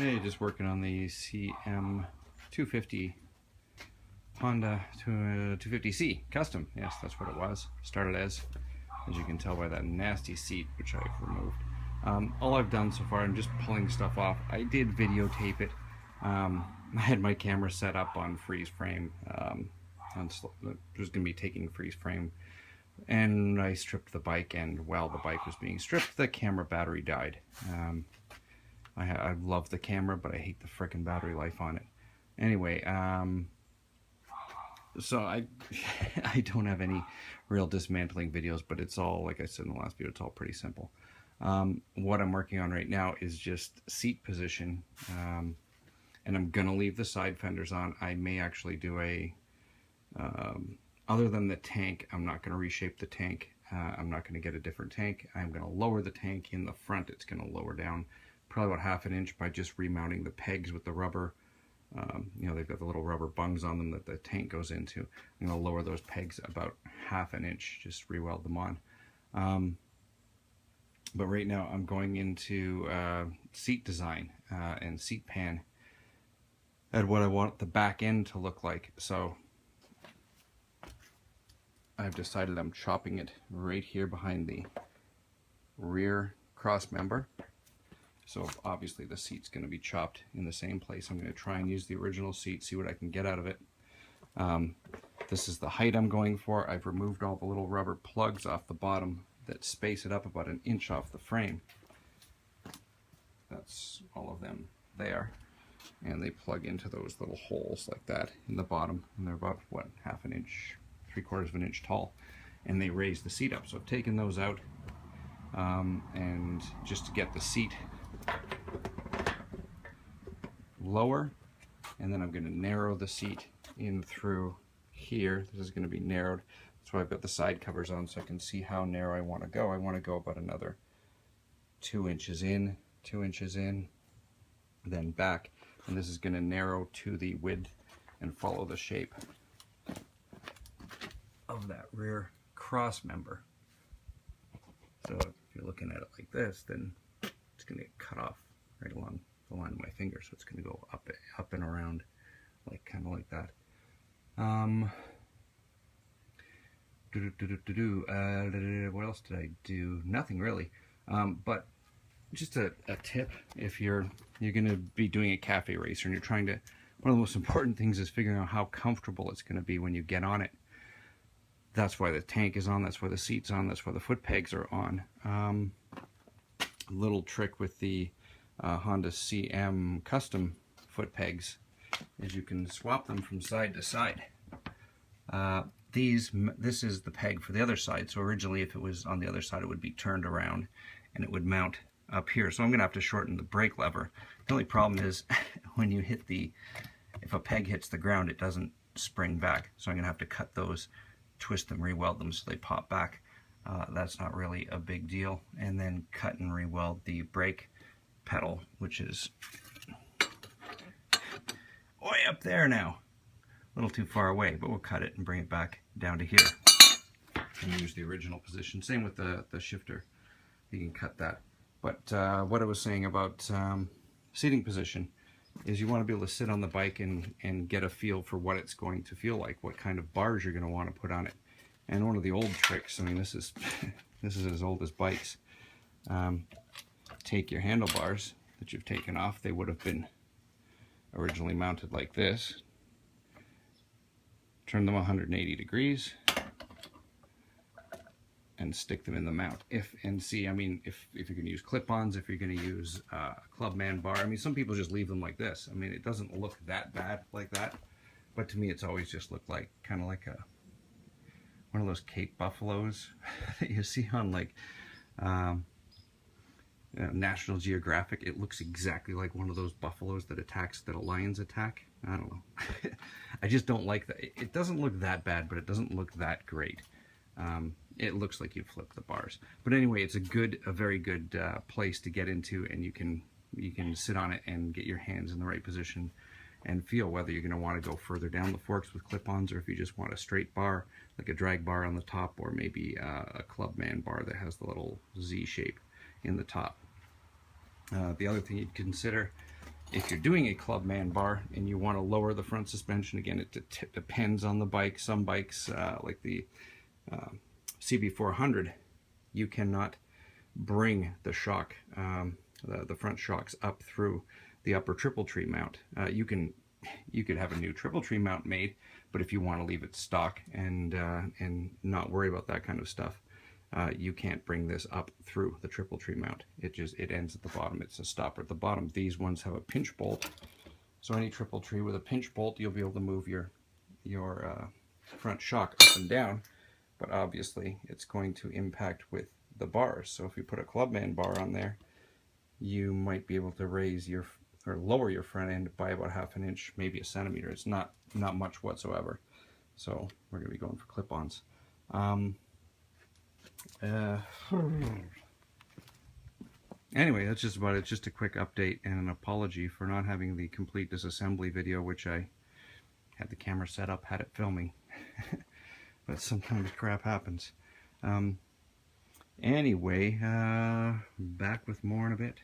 Hey, just working on the CM250 Honda 250C custom. Yes, that's what it was. Started as you can tell by that nasty seat, which I've removed. All I've done so far, I'm just pulling stuff off. I did videotape it. I had my camera set up on freeze frame. Just going to be taking freeze frame, and I stripped the bike, and while the bike was being stripped, the camera battery died. I love the camera, but I hate the frickin' battery life on it. Anyway, so I I don't have any real dismantling videos, but it's all, like I said in the last video, it's all pretty simple. What I'm working on right now is just seat position, and I'm gonna leave the side fenders on. I may actually do a, other than the tank, I'm not gonna reshape the tank. I'm not gonna get a different tank. I'm gonna lower the tank in the front. It's gonna lower down probably about ½ inch by just remounting the pegs with the rubber. You know, they've got the little rubber bungs on them that the tank goes into. I'm going to lower those pegs about ½ inch, just re-weld them on. But right now I'm going into seat design and seat pan and what I want the back end to look like. So I've decided I'm chopping it right here behind the rear cross member. So obviously the seat's going to be chopped in the same place. I'm going to try and use the original seat, see what I can get out of it. This is the height I'm going for. I've removed all the little rubber plugs off the bottom that space it up about 1 inch off the frame. That's all of them there. And they plug into those little holes like that in the bottom. And they're about, what, ½ an inch, ¾ inch tall. And they raise the seat up. So I've taken those out. And just to get the seat lower, and then I'm going to narrow the seat in through here. This is going to be narrowed. That's why I've got the side covers on, so I can see how narrow I want to go. I want to go about another 2 inches in, 2 inches in, then back, and this is going to narrow to the width and follow the shape of that rear cross member. So if you're looking at it like this, then it's going to get cut off right along the line of my finger, so it's going to go up and around, like kind of like that. What else did I do? Nothing really. But just a tip: if you're going to be doing a cafe racer and you're trying to, one of the most important things is figuring out how comfortable it's going to be when you get on it. That's why the tank is on, that's why the seat's on, that's why the foot pegs are on. Little trick with the Honda CM custom foot pegs is you can swap them from side to side. This is the peg for the other side, so originally if it was on the other side it would be turned around and it would mount up here. So I'm going to have to shorten the brake lever. The only problem is when you hit if a peg hits the ground, it doesn't spring back. So I'm going to have to cut those, twist them, re-weld them so they pop back. That's not really a big deal. And then cut and re-weld the brake pedal, which is way up there now. A little too far away, but we'll cut it and bring it back down to here and use the original position. Same with the shifter. You can cut that. But what I was saying about seating position is you want to be able to sit on the bike and get a feel for what it's going to feel like, what kind of bars you're going to want to put on it. And one of the old tricks, I mean, this is this is as old as bikes. Take your handlebars that you've taken off. They would have been originally mounted like this. Turn them 180 degrees and stick them in the mount. If you're going to use clip-ons, if you're going to use a Clubman bar, I mean, some people just leave them like this. I mean, it doesn't look that bad like that, but to me it's always just looked like kind of like one of those Cape buffaloes that you see on like National Geographic. It looks exactly like one of those buffaloes that lions attack. I don't know. I just don't like that. It doesn't look that bad, but it doesn't look that great. It looks like you flip the bars. But anyway, it's a very good place to get into, and you can sit on it and get your hands in the right position and feel whether you're going to want to go further down the forks with clip-ons, or if you just want a straight bar, like a drag bar on the top, or maybe a Clubman bar that has the little Z shape in the top. The other thing you'd consider If you're doing a clubman bar and you want to lower the front suspension, again, it depends on the bike. Some bikes, like the CB400, you cannot bring the shock, the front shocks up through the upper triple tree mount. You could have a new triple tree mount made, but if you want to leave it stock and not worry about that kind of stuff, you can't bring this up through the triple tree mount. It ends at the bottom. It's a stopper at the bottom. These ones have a pinch bolt, so any triple tree with a pinch bolt, you'll be able to move your front shock up and down, but obviously it's going to impact with the bars. So if you put a clubman bar on there, you might be able to raise or lower your front end by about ½ an inch, maybe a centimeter. It's not much whatsoever. So we're going to be going for clip-ons. Anyway, that's just about it. Just a quick update and an apology for not having the complete disassembly video, which I had the camera set up, had it filming. But sometimes crap happens. Anyway, back with more in a bit.